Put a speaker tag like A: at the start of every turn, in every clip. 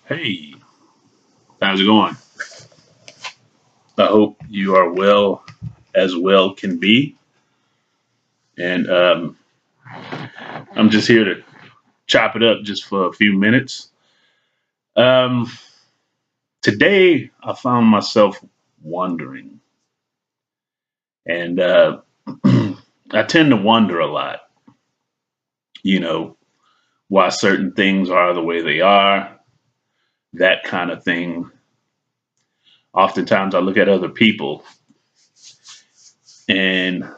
A: Hey, how's it going? I hope you are well can be. And I'm just here to chop it up just for a few minutes. Um, Today, I found myself wondering, and I tend to wonder a lot, you know, why certain things are the way they are, that kind of thing. Oftentimes, I look at other people and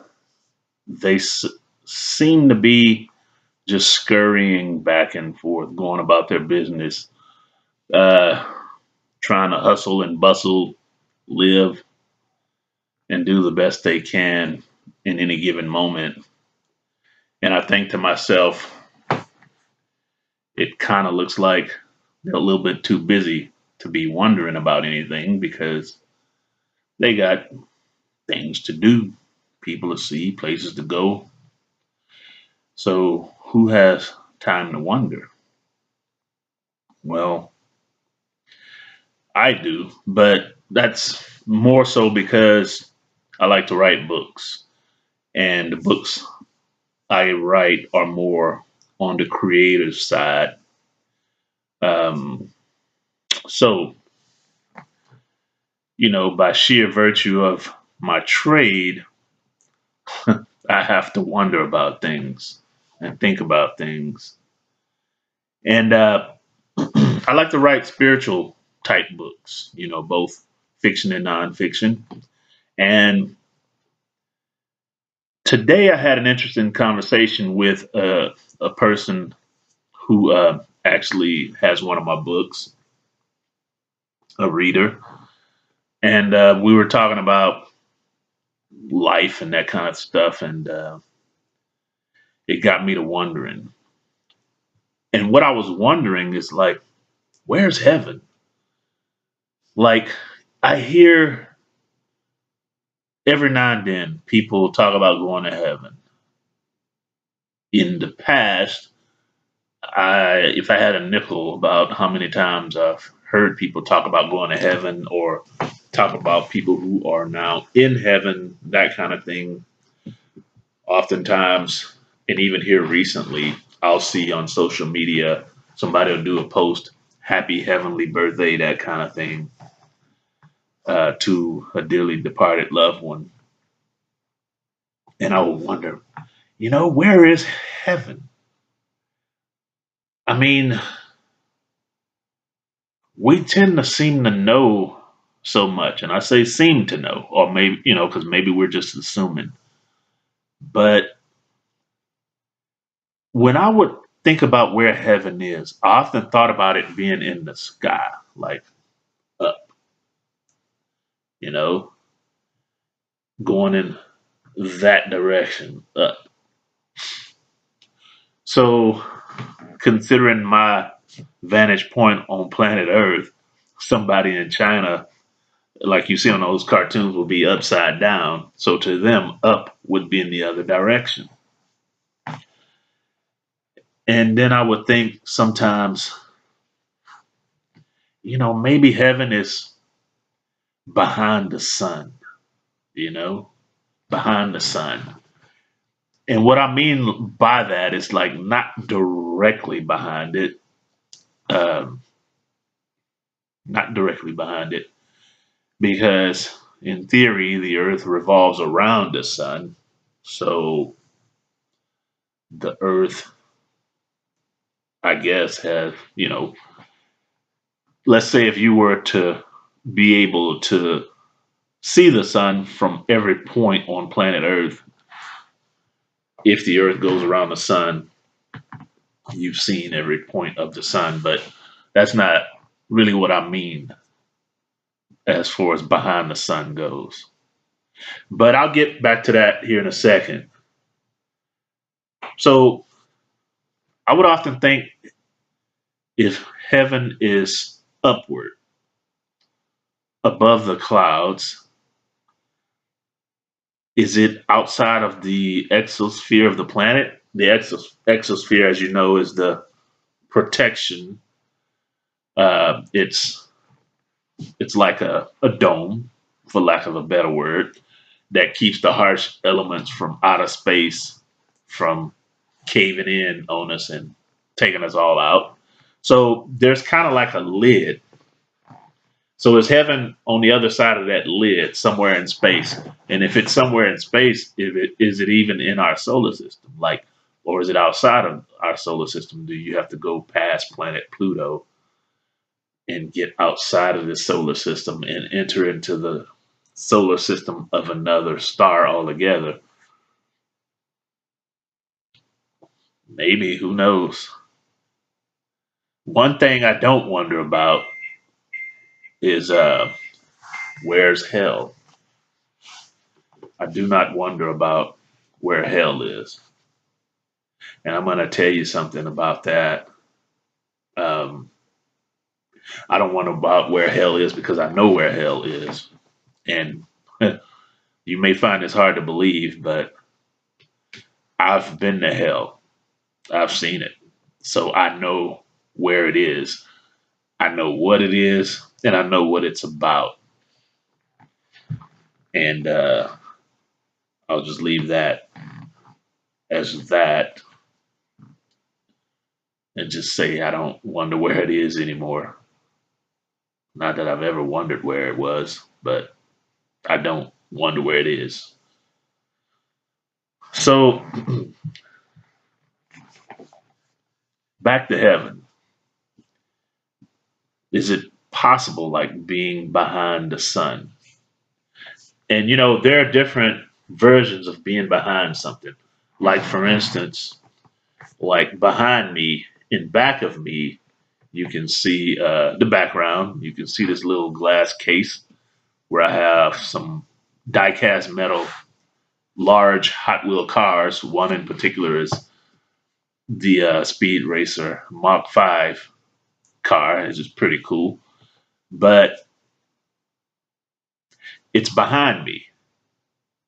A: they seem to be just scurrying back and forth, going about their business, uh, trying to hustle and bustle, live and do the best they can in any given moment. And I think to myself, it kind of looks like they're a little bit too busy to be wondering about anything because they got things to do, people to see, places to go. So who has time to wonder? Well, I do, but that's more so because I like to write books, and the books I write are more on the creative side. Um, so, by sheer virtue of my trade, I have to wonder about things and think about things. And I like to write spiritual type books, both fiction and nonfiction. And today I had an interesting conversation with a person who actually has one of my books, a reader, and we were talking about life and that kind of stuff, and it got me to wondering. And what I was wondering is like, where's heaven? Like, I hear every now and then people talk about going to heaven. In the past, if I had a nickel about how many times I've heard people talk about going to heaven or talk about people who are now in heaven, that kind of thing. Oftentimes, and even here recently, I'll see on social media somebody will do a post, happy heavenly birthday, that kind of thing, to a dearly departed loved one. And I will wonder, where is heaven? I mean, we tend to seem to know so much. And I say seem to know, or maybe, because maybe we're just assuming. But when I would think about where heaven is, I often thought about it being in the sky, like up, you know, going in that direction up. So, considering my vantage point on planet Earth, somebody in China, like you see on those cartoons, will be upside down. So, to them, up would be in the other direction. And then I would think sometimes, maybe heaven is behind the sun, you know, behind the sun. And what I mean by that is like not directly behind it, um, not directly behind it, because in theory, the earth revolves around the sun. So the earth, I guess, has, let's say if you were to be able to see the sun from every point on planet earth, if the earth goes around the sun, you've seen every point of the sun. But that's not really what I mean as far as behind the sun goes. But I'll get back to that here in a second. So I would often think, if heaven is upward, above the clouds, is it outside of the exosphere of the planet? The exosphere, as you know, is the protection It's like a dome, for lack of a better word, that keeps the harsh elements from outer space from caving in on us and taking us all out. So there's kind of like a lid. So is heaven on the other side of that lid, somewhere in space? And if it's somewhere in space, is it even in our solar system? Like, or is it outside of our solar system? Do you have to go past planet Pluto and get outside of the solar system and enter into the solar system of another star altogether? Maybe, who knows? One thing I don't wonder about is where's hell? I do not wonder about where hell is. And I'm going to tell you something about that. Um, I don't wonder about where hell is because I know where hell is. And you may find this hard to believe, but I've been to hell. I've seen it. So I know where it is. I know what it is, and I know what it's about. And I'll just leave that as that and just say I don't wonder where it is anymore. Not that I've ever wondered where it was, but I don't wonder where it is. So back to heaven. Is it possible, like being behind the sun? And there are different versions of being behind something. Like, for instance, like behind me, in back of me, you can see the background. You can see this little glass case where I have some die-cast metal, large Hot Wheel cars. One in particular is the Speed Racer Mach 5 car. It's just pretty cool. But it's behind me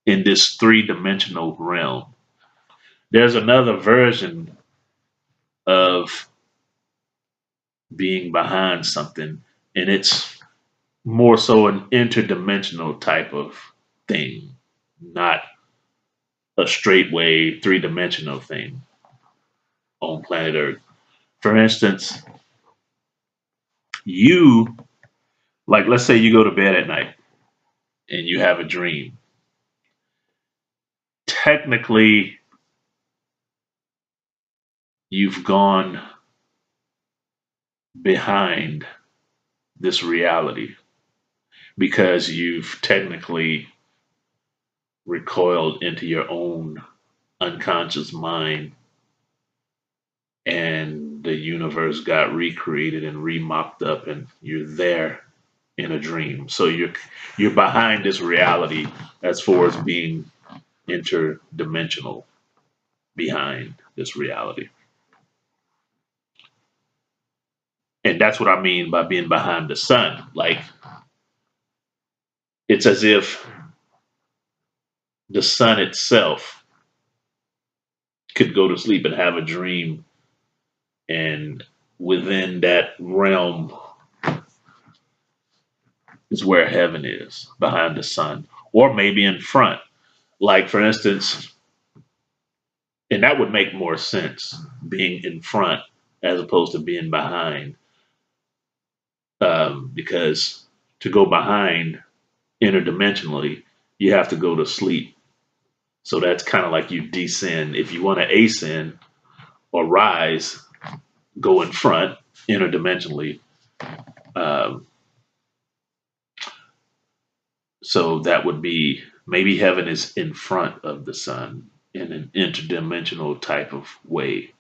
A: in this three-dimensional realm. There's another version of being behind something, and it's more so an interdimensional type of thing, not a straightway three-dimensional thing on planet Earth. For instance, you, like, let's say you go to bed at night and you have a dream. Technically, you've gone behind this reality because you've technically recoiled into your own unconscious mind, and the universe got recreated and remocked up, and you're there in a dream. So you're behind this reality as far as being interdimensional behind this reality. And that's what I mean by being behind the sun. Like, it's as if the sun itself could go to sleep and have a dream, and within that realm is where heaven is, behind the sun, or maybe in front. Like, for instance, and that would make more sense, being in front as opposed to being behind, because to go behind interdimensionally, you have to go to sleep. So that's kind of like you descend. If you want to ascend or rise, go in front interdimensionally. Um, so that would be, maybe heaven is in front of the sun in an interdimensional type of way.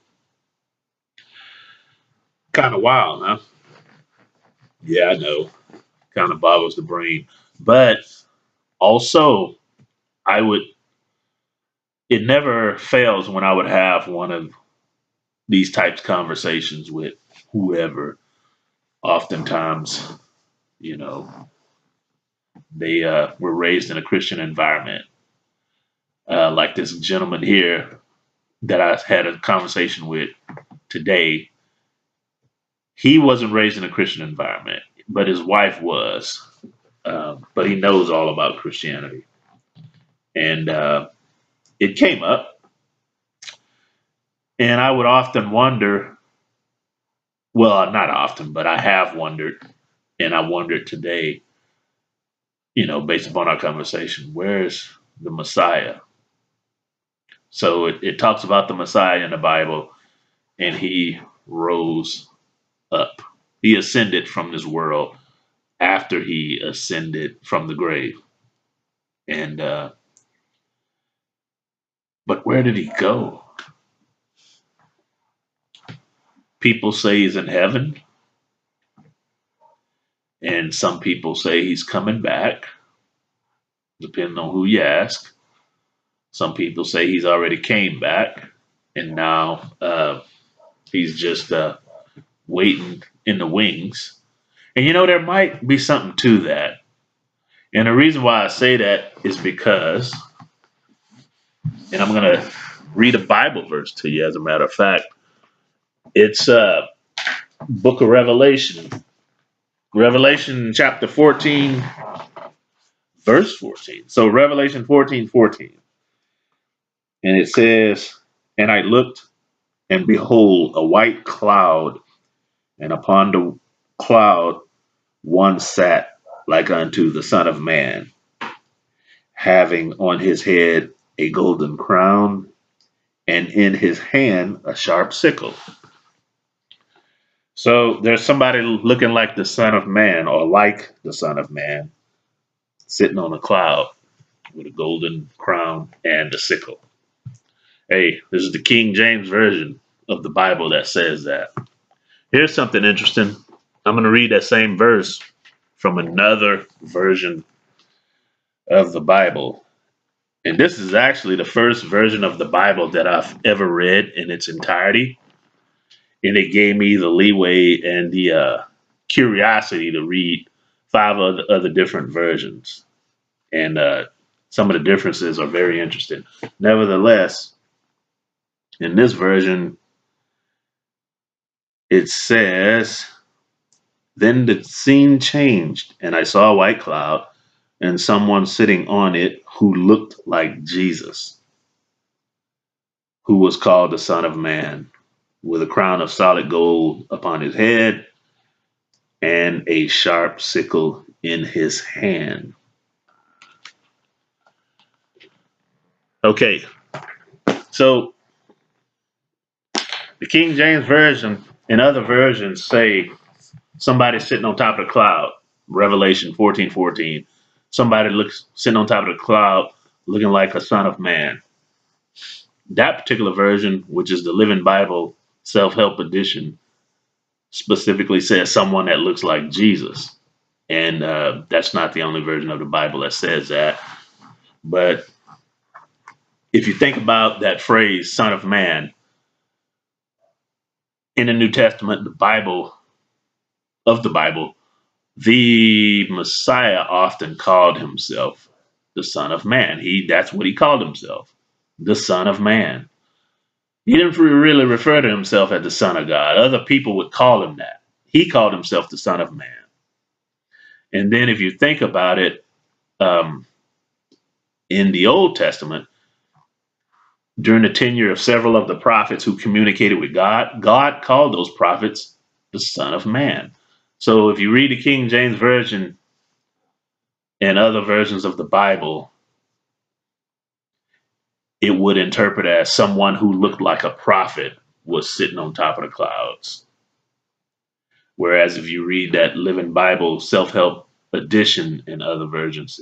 A: Kind of wild, huh? Yeah, I know. Kind of boggles the brain. But also, I would, it never fails when I would have one of these types of conversations with whoever. Oftentimes, you know, they were raised in a Christian environment. Like this gentleman here that I had a conversation with today, He wasn't raised in a Christian environment, but his wife was. But he knows all about Christianity. And it came up, and I would often wonder, well, not often, but I have wondered, and I wondered today, based upon our conversation, where's the Messiah? So it talks about the Messiah in the Bible, and he rose up. He ascended from this world after he ascended from the grave. And but where did he go? People say he's in heaven, and some people say he's coming back, depending on who you ask. Some people say he's already came back, and now he's just waiting in the wings. And there might be something to that. And the reason why I say that is because, and I'm going to read a Bible verse to you, as a matter of fact. It's book of Revelation. Revelation chapter 14, verse 14. So Revelation 14:14. And it says, "And I looked, and behold, a white cloud, and upon the cloud one sat like unto the Son of Man, having on his head a golden crown, and in his hand a sharp sickle." So there's somebody looking like the Son of Man, or like the Son of Man, sitting on a cloud with a golden crown and a sickle. Hey, this is the King James Version of the Bible that says that. Here's something interesting. I'm going to read that same verse from another version of the Bible. And this is actually the first version of the Bible that I've ever read in its entirety. And it gave me the leeway and the curiosity to read five other different versions. And some of the differences are very interesting. Nevertheless, in this version, it says, "Then the scene changed, and I saw a white cloud and someone sitting on it who looked like Jesus, who was called the Son of Man, with a crown of solid gold upon his head and a sharp sickle in his hand." Okay, so the King James Version and other versions say somebody sitting on top of the cloud. Revelation 14:14. Somebody looks sitting on top of the cloud looking like a son of man. That particular version, which is the Living Bible Self-Help Edition, specifically says someone that looks like Jesus. And that's not the only version of the Bible that says that. But if you think about that phrase, Son of Man, in the New Testament, the Bible, the Messiah often called himself the Son of Man. That's what he called himself, the Son of Man. He didn't really refer to himself as the Son of God. Other people would call him that. He called himself the Son of Man. And then if you think about it, um, in the Old Testament, during the tenure of several of the prophets who communicated with God, God called those prophets the Son of Man. So if you read the King James Version and other versions of the Bible, it would interpret as someone who looked like a prophet was sitting on top of the clouds. Whereas if you read that Living Bible Self-Help Edition in other versions,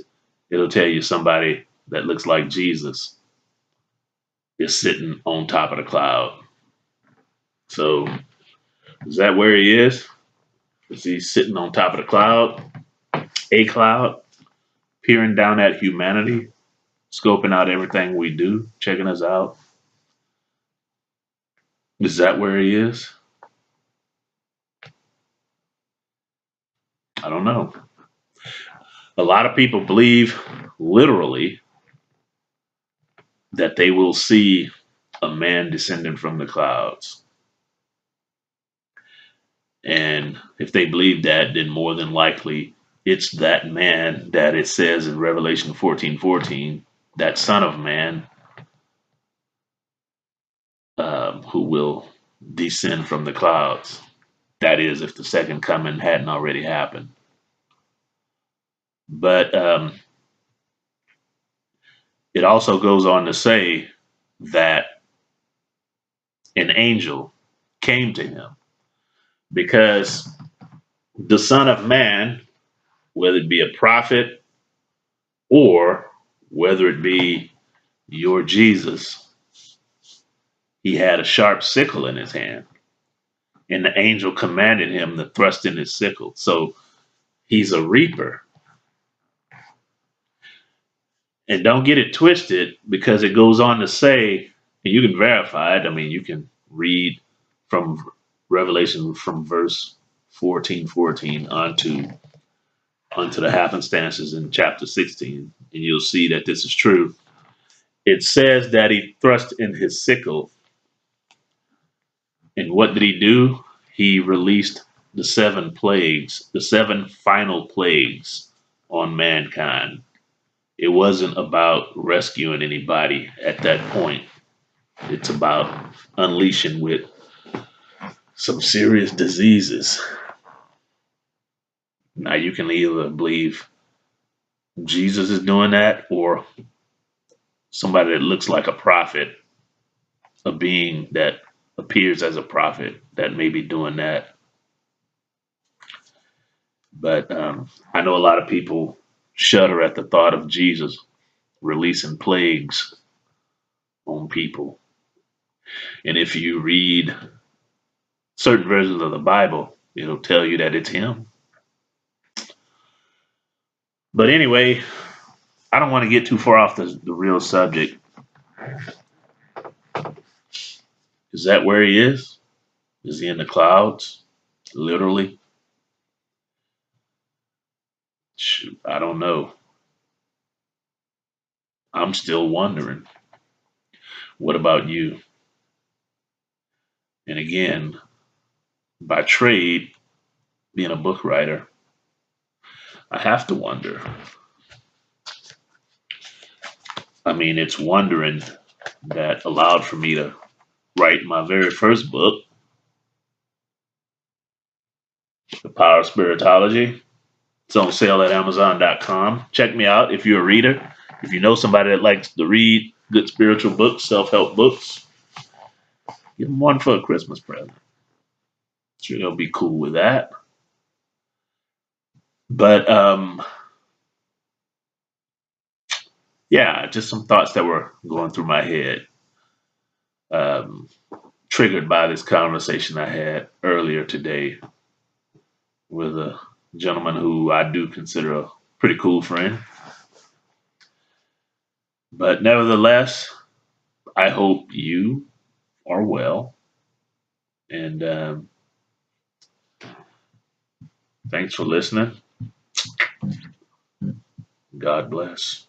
A: it'll tell you somebody that looks like Jesus is sitting on top of the cloud. So is that where he is? Is he sitting on top of the cloud, a cloud, peering down at humanity, scoping out everything we do, checking us out? Is that where he is? I don't know. A lot of people believe literally that they will see a man descending from the clouds. And then if they believe that, then more than likely it's that man that it says in Revelation 14:14, that Son of Man, who will descend from the clouds. That is, if the second coming hadn't already happened. But it also goes on to say that an angel came to him because the Son of Man, whether it be a prophet or whether it be your Jesus, he had a sharp sickle in his hand. And the angel commanded him to thrust in his sickle. So he's a reaper. And don't get it twisted, because it goes on to say, and you can verify it. I mean, you can read from Revelation from verse 14:14 onto the happenstances in chapter 16, and you'll see that this is true. It says that he thrust in his sickle, and what did he do? He released the seven plagues, the seven final plagues on mankind. It wasn't about rescuing anybody at that point. It's about unleashing with some serious diseases. Now, you can either believe Jesus is doing that, or somebody that looks like a prophet, a being that appears as a prophet that may be doing that. But I know a lot of people shudder at the thought of Jesus releasing plagues on people. And if you read certain versions of the Bible, it'll tell you that it's him. But anyway, I don't want to get too far off the real subject. Is that where he is? Is he in the clouds? Literally? Shoot, I don't know. I'm still wondering. What about you? And again, by trade, being a book writer, I have to wonder. I mean, it's wondering that allowed for me to write my very first book, The Power of Spiritology. It's on sale at Amazon.com. Check me out if you're a reader. If you know somebody that likes to read good spiritual books, self-help books, give them one for a Christmas present. Sure, they'll be cool with that. But yeah, just some thoughts that were going through my head, um, triggered by this conversation I had earlier today with a gentleman who I do consider a pretty cool friend. But nevertheless, I hope you are well. And thanks for listening. God bless.